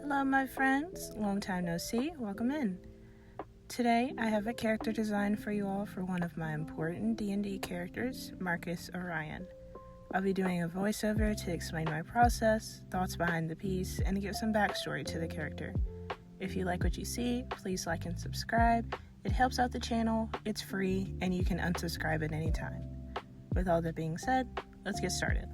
Hello my friends, long time no see, welcome in. Today I have a character design for you all for one of my important D&D characters, Markus Orion. I'll be doing a voiceover to explain my process, thoughts behind the piece, and to give some backstory to the character. If you like what you see, please like and subscribe. It helps out the channel, it's free, and you can unsubscribe at any time. With all that being said, let's get started.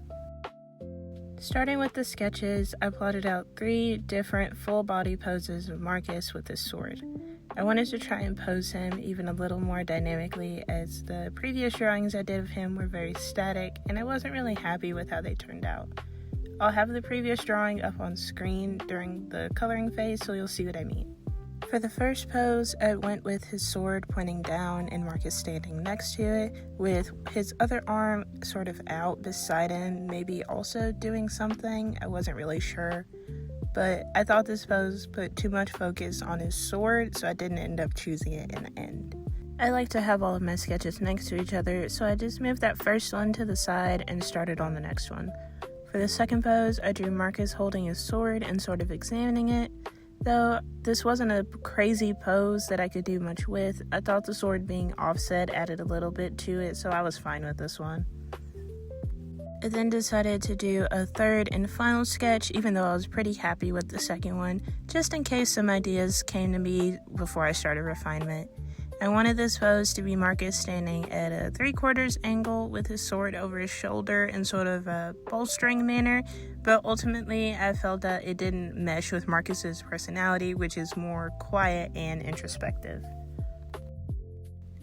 Starting with the sketches, I plotted out 3 different full body poses of Markus with his sword. I wanted to try and pose him even a little more dynamically, as the previous drawings I did of him were very static and I wasn't really happy with how they turned out. I'll have the previous drawing up on screen during the coloring phase so you'll see what I mean. For the first pose, I went with his sword pointing down and Markus standing next to it, with his other arm sort of out beside him, maybe also doing something. I wasn't really sure, but I thought this pose put too much focus on his sword, so I didn't end up choosing it in the end. I like to have all of my sketches next to each other, so I just moved that first one to the side and started on the next one. For the second pose, I drew Markus holding his sword and sort of examining it. Though this wasn't a crazy pose that I could do much with, I thought the sword being offset added a little bit to it, so I was fine with this one. I then decided to do a third and final sketch, even though I was pretty happy with the second one, just in case some ideas came to me before I started refinement. I wanted this pose to be Markus standing at a 3/4 angle with his sword over his shoulder in sort of a bolstering manner, but ultimately I felt that it didn't mesh with Markus's personality, which is more quiet and introspective.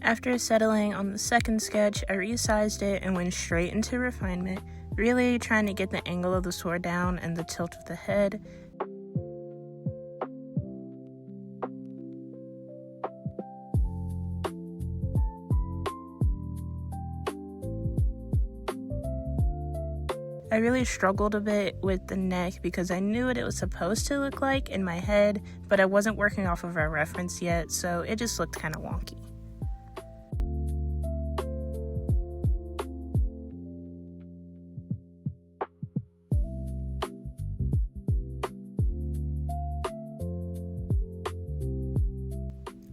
After settling on the second sketch, I resized it and went straight into refinement, really trying to get the angle of the sword down and the tilt of the head. I really struggled a bit with the neck because I knew what it was supposed to look like in my head, but I wasn't working off of a reference yet, so it just looked kind of wonky.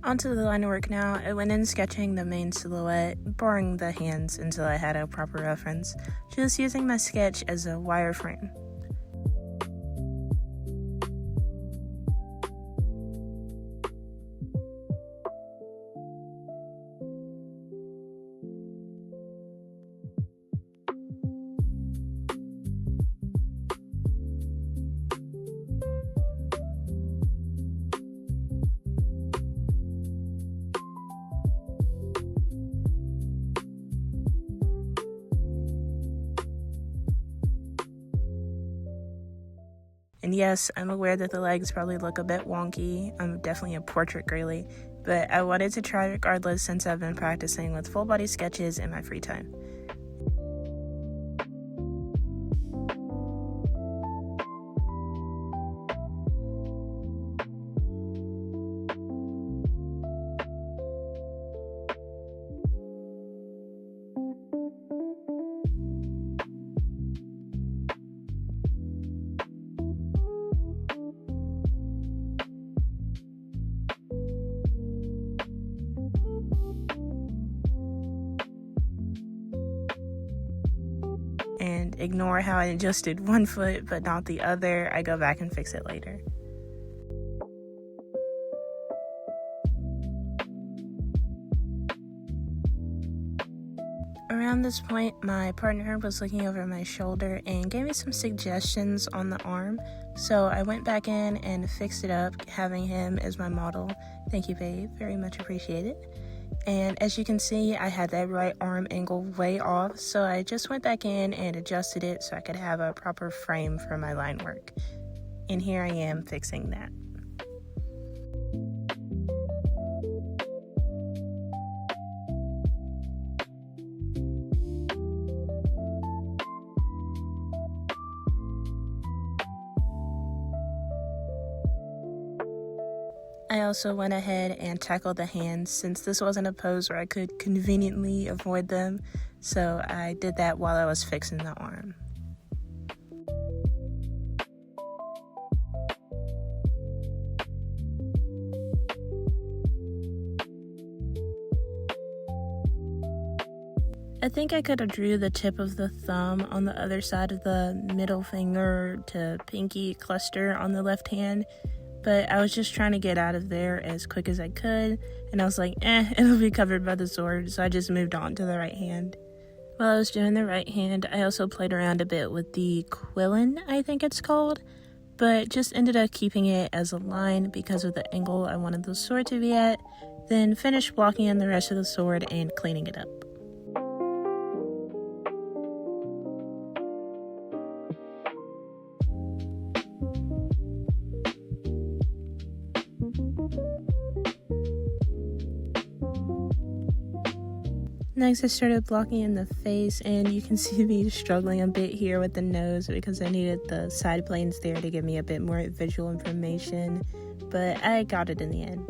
Onto the line work now. I went in sketching the main silhouette, barring the hands until I had a proper reference, just using my sketch as a wireframe. And yes, I'm aware that the legs probably look a bit wonky. I'm definitely a portrait girly, but I wanted to try regardless since I've been practicing with full body sketches in my free time. And ignore how I adjusted one foot but not the other. I go back and fix it later. Around this point, my partner was looking over my shoulder and gave me some suggestions on the arm, so I went back in and fixed it up, having him as my model. Thank you, babe. Very much appreciated. And as you can see, I had that right arm angle way off, so I just went back in and adjusted it so I could have a proper frame for my line work. And here I am fixing that. I also went ahead and tackled the hands since this wasn't a pose where I could conveniently avoid them, so I did that while I was fixing the arm. I think I could have drew the tip of the thumb on the other side of the middle finger to pinky cluster on the left hand, but I was just trying to get out of there as quick as I could, and I was like, it'll be covered by the sword, so I just moved on to the right hand. While I was doing the right hand, I also played around a bit with the quillin, I think it's called, but just ended up keeping it as a line because of the angle I wanted the sword to be at, then finished blocking in the rest of the sword and cleaning it up. Next, I started blocking in the face, and you can see me struggling a bit here with the nose because I needed the side planes there to give me a bit more visual information, but I got it in the end.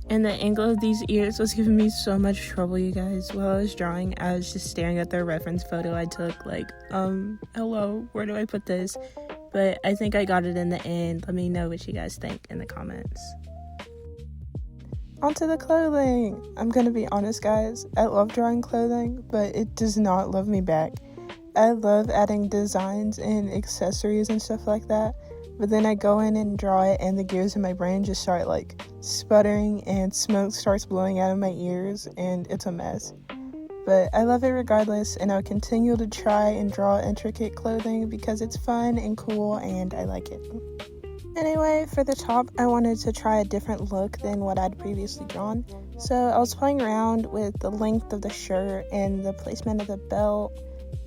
And the angle of these ears was giving me so much trouble, you guys. While I was drawing, I was just staring at the reference photo I took, like, hello, where do I put this? But I think I got it in the end. Let me know what you guys think in the comments. Onto the clothing! I'm gonna be honest, guys. I love drawing clothing, but it does not love me back. I love adding designs and accessories and stuff like that. But then I go in and draw it, and the gears in my brain just start like sputtering, and smoke starts blowing out of my ears, and it's a mess. But I love it regardless, and I'll continue to try and draw intricate clothing because it's fun and cool, and I like it. Anyway, for the top, I wanted to try a different look than what I'd previously drawn. So I was playing around with the length of the shirt and the placement of the belt,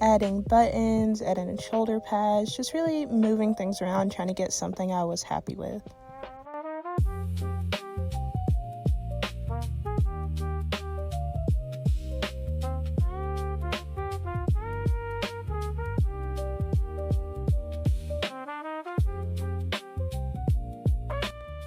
adding buttons, adding shoulder pads, just really moving things around, trying to get something I was happy with.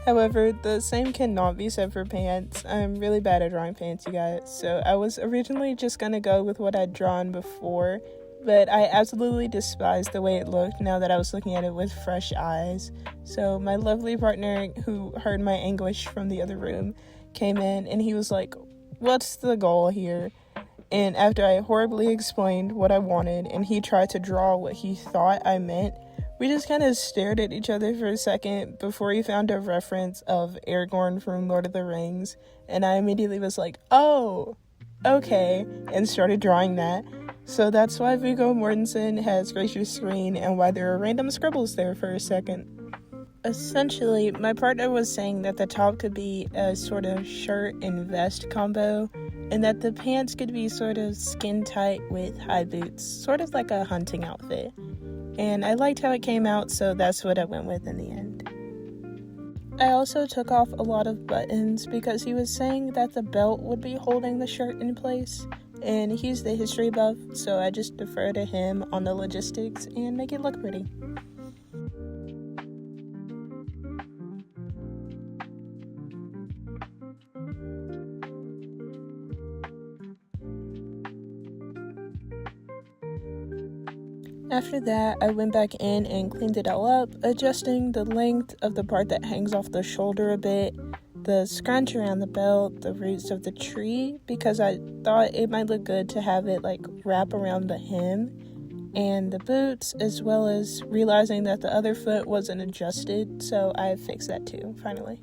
However, the same cannot be said for pants. I'm really bad at drawing pants, you guys, so I was originally just gonna go with what I'd drawn before, but I absolutely despised the way it looked now that I was looking at it with fresh eyes. So my lovely partner, who heard my anguish from the other room, came in and he was like, "What's the goal here?" And after I horribly explained what I wanted and he tried to draw what he thought I meant, we just kind of stared at each other for a second before he found a reference of Aragorn from Lord of the Rings, and I immediately was like, "Oh, okay," and started drawing that. So that's why Viggo Mortensen has graced your screen and why there are random scribbles there for a second. Essentially, my partner was saying that the top could be a sort of shirt and vest combo, and that the pants could be sort of skin tight with high boots, sort of like a hunting outfit. And I liked how it came out, so that's what I went with in the end. I also took off a lot of buttons because he was saying that the belt would be holding the shirt in place, and he's the history buff, so I just defer to him on the logistics and make it look pretty. After that, I went back in and cleaned it all up, adjusting the length of the part that hangs off the shoulder a bit, the scrunch around the belt, the roots of the tree, because I thought it might look good to have it like wrap around the hem, and the boots, as well as realizing that the other foot wasn't adjusted, so I fixed that too, finally.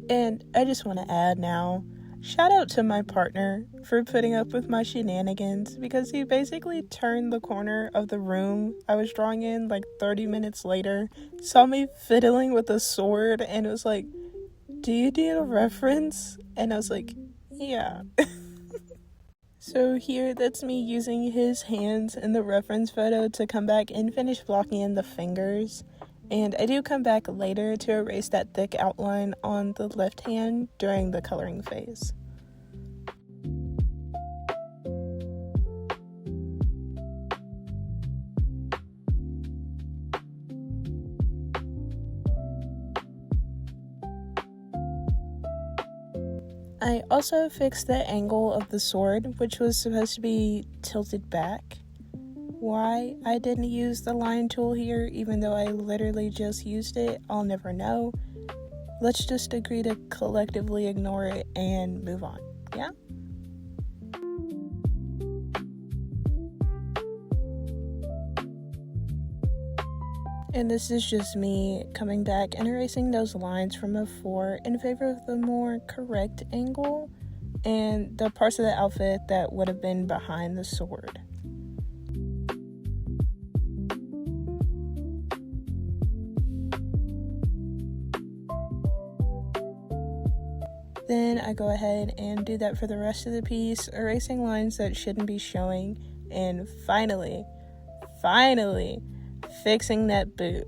And I just want to add now, shout out to my partner for putting up with my shenanigans, because he basically turned the corner of the room I was drawing in like 30 minutes later, saw me fiddling with a sword, and was like, "Do you need a reference?" And I was like, "Yeah." So here, that's me using his hands in the reference photo to come back and finish blocking in the fingers. And I do come back later to erase that thick outline on the left hand during the coloring phase. I also fixed the angle of the sword, which was supposed to be tilted back. Why I didn't use the line tool here, even though I literally just used it, I'll never know. Let's just agree to collectively ignore it and move on, yeah? And this is just me coming back and erasing those lines from before in favor of the more correct angle and the parts of the outfit that would have been behind the sword. Then I go ahead and do that for the rest of the piece, erasing lines that shouldn't be showing, and finally, fixing that boot.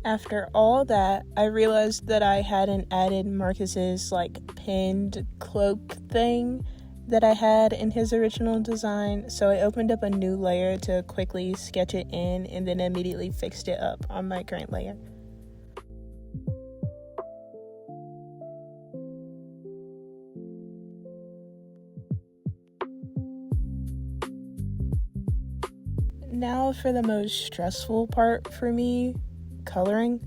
After all that, I realized that I hadn't added Markus's pinned cloak thing that I had in his original design, so I opened up a new layer to quickly sketch it in and then immediately fixed it up on my current layer. Now for the most stressful part for me, coloring.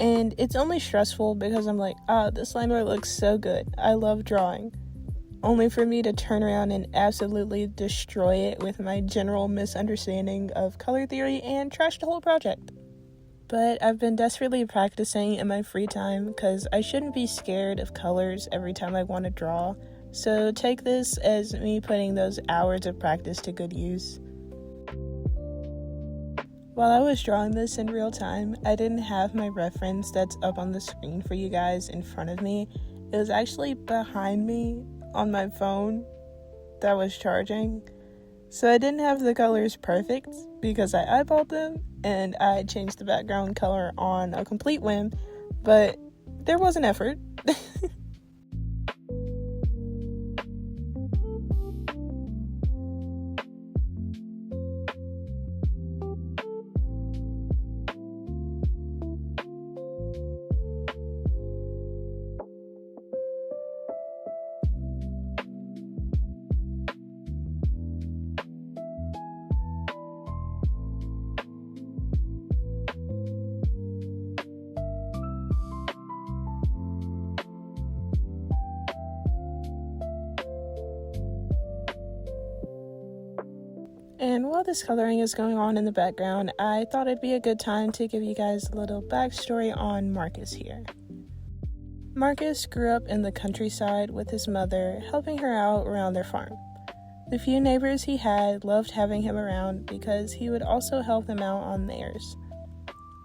And it's only stressful because I'm like, this line art looks so good. I love drawing. Only for me to turn around and absolutely destroy it with my general misunderstanding of color theory and trash the whole project. But I've been desperately practicing in my free time because I shouldn't be scared of colors every time I want to draw. So take this as me putting those hours of practice to good use. While I was drawing this in real time, I didn't have my reference that's up on the screen for you guys in front of me. It was actually behind me on my phone that was charging. So I didn't have the colors perfect because I eyeballed them and I changed the background color on a complete whim, but there was an effort. And while this coloring is going on in the background, I thought it'd be a good time to give you guys a little backstory on Markus here. Markus grew up in the countryside with his mother, helping her out around their farm. The few neighbors he had loved having him around because he would also help them out on theirs.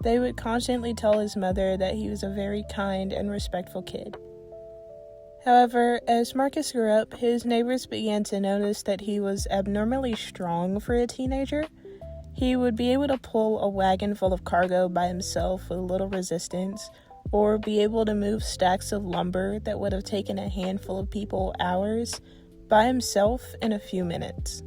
They would constantly tell his mother that he was a very kind and respectful kid. However, as Markus grew up, his neighbors began to notice that he was abnormally strong for a teenager. He would be able to pull a wagon full of cargo by himself with little resistance, or be able to move stacks of lumber that would have taken a handful of people hours by himself in a few minutes.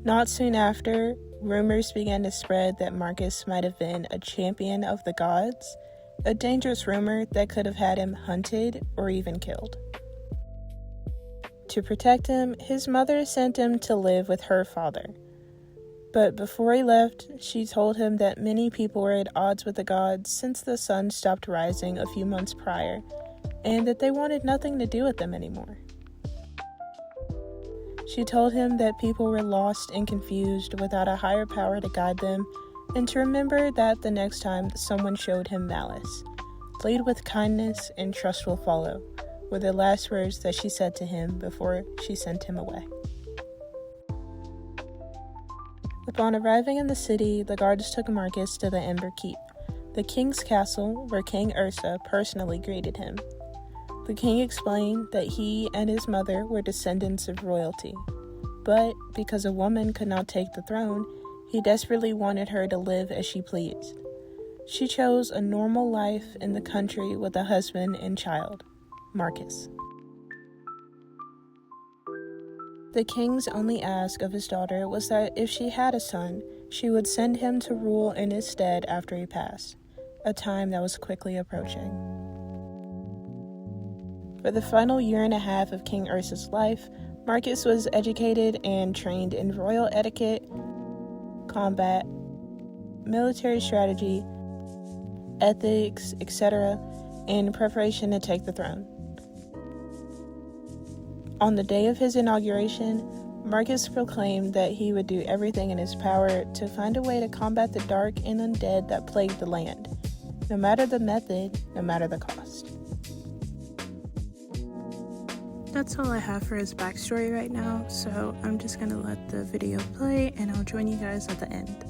Not soon after, rumors began to spread that Markus might have been a champion of the gods, a dangerous rumor that could have had him hunted or even killed. To protect him, his mother sent him to live with her father. But before he left, she told him that many people were at odds with the gods since the sun stopped rising a few months prior, and that they wanted nothing to do with them anymore. She told him that people were lost and confused without a higher power to guide them, and to remember that the next time someone showed him malice, lead with kindness and trust will follow, were the last words that she said to him before she sent him away. Upon arriving in the city, the guards took Markus to the Ember Keep, the king's castle where King Ursa personally greeted him. The king explained that he and his mother were descendants of royalty, but because a woman could not take the throne, he desperately wanted her to live as she pleased. She chose a normal life in the country with a husband and child, Markus. The king's only ask of his daughter was that if she had a son, she would send him to rule in his stead after he passed, a time that was quickly approaching. For the final year and a half of King Ursa's life, Markus was educated and trained in royal etiquette, combat, military strategy, ethics, etc., in preparation to take the throne. On the day of his inauguration, Markus proclaimed that he would do everything in his power to find a way to combat the dark and undead that plagued the land, no matter the method, no matter the cost. That's all I have for his backstory right now, so I'm just gonna let the video play and I'll join you guys at the end.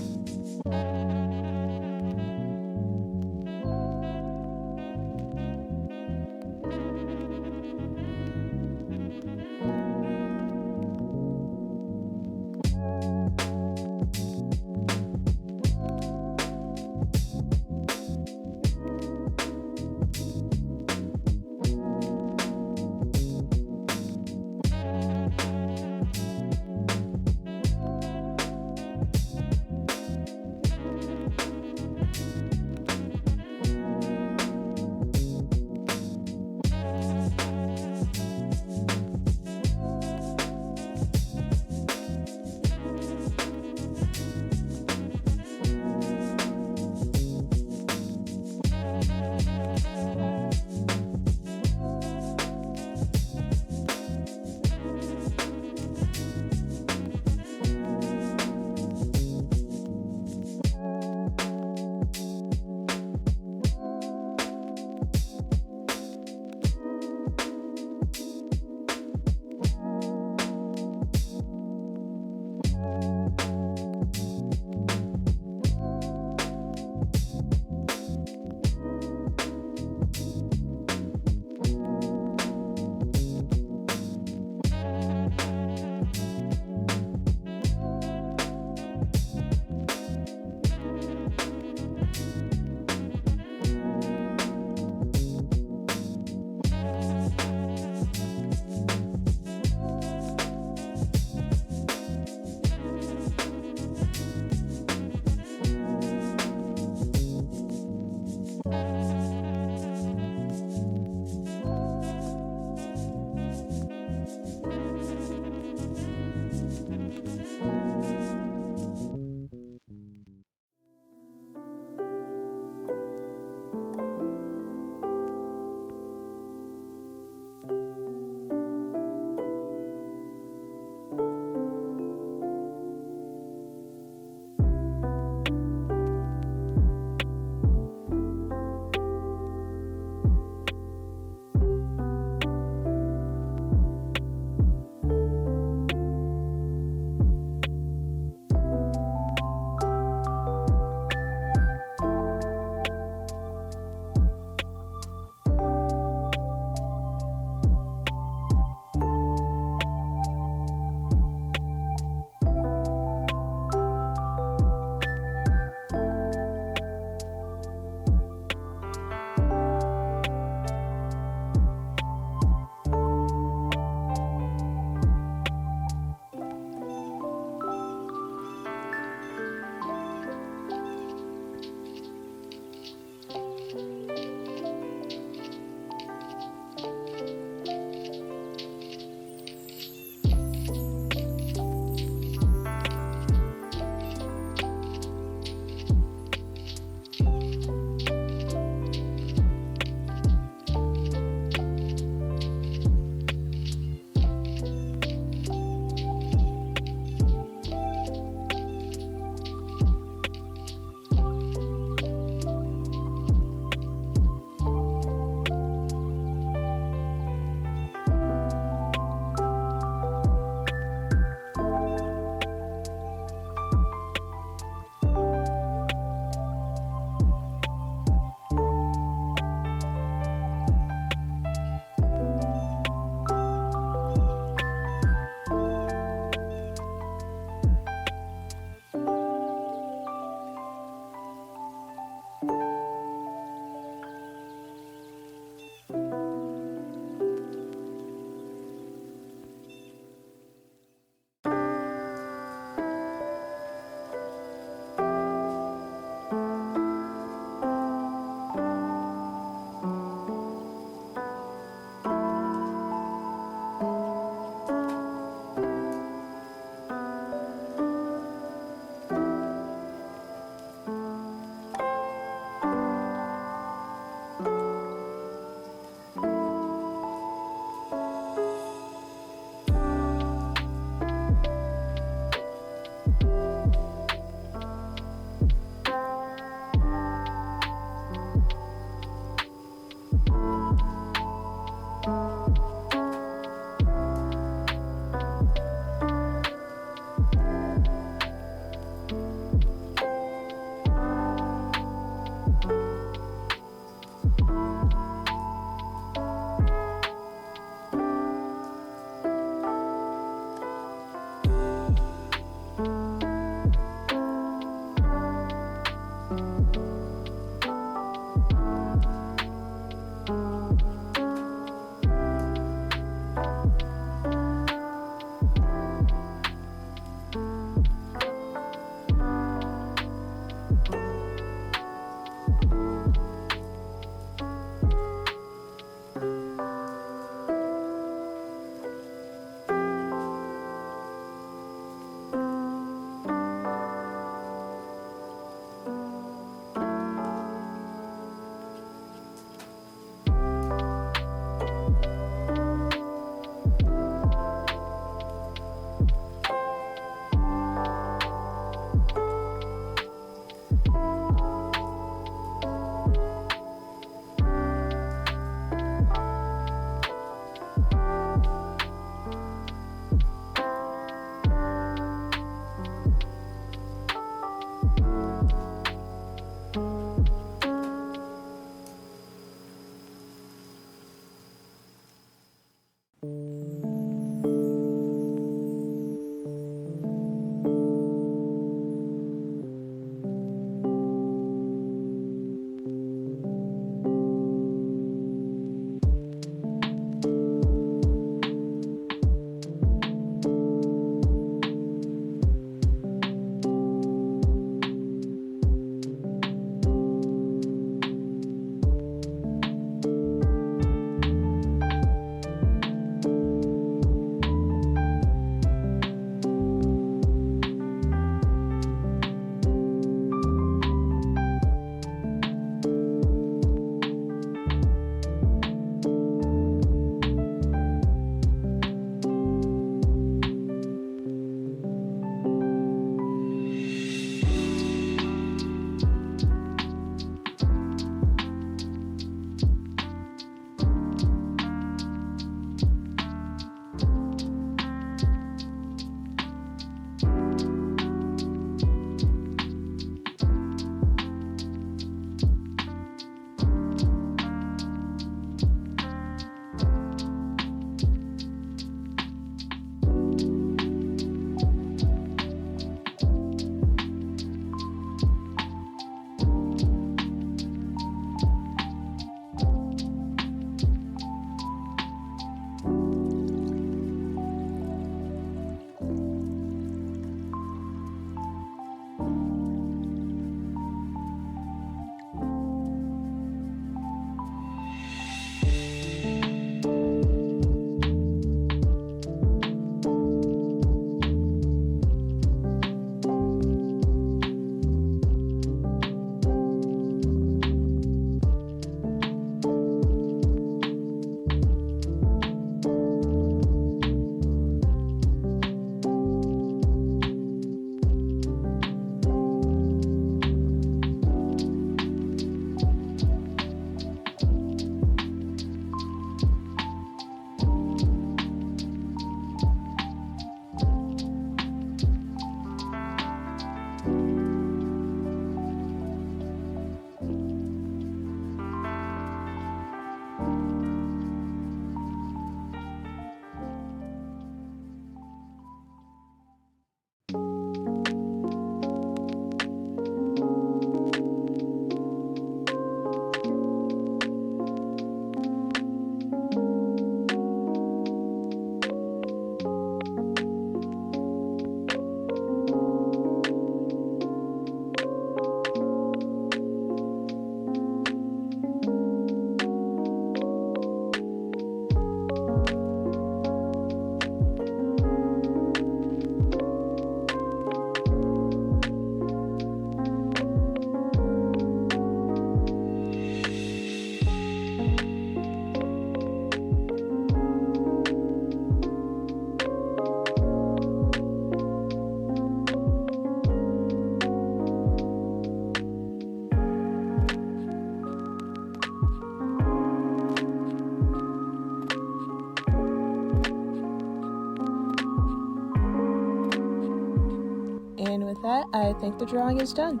And with that, I think the drawing is done.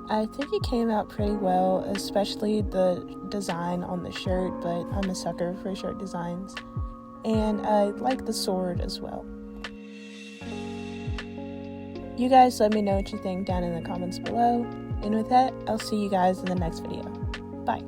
I think it came out pretty well, especially the design on the shirt, but I'm a sucker for shirt designs. And I like the sword as well. You guys let me know what you think down in the comments below. And with that, I'll see you guys in the next video. Bye.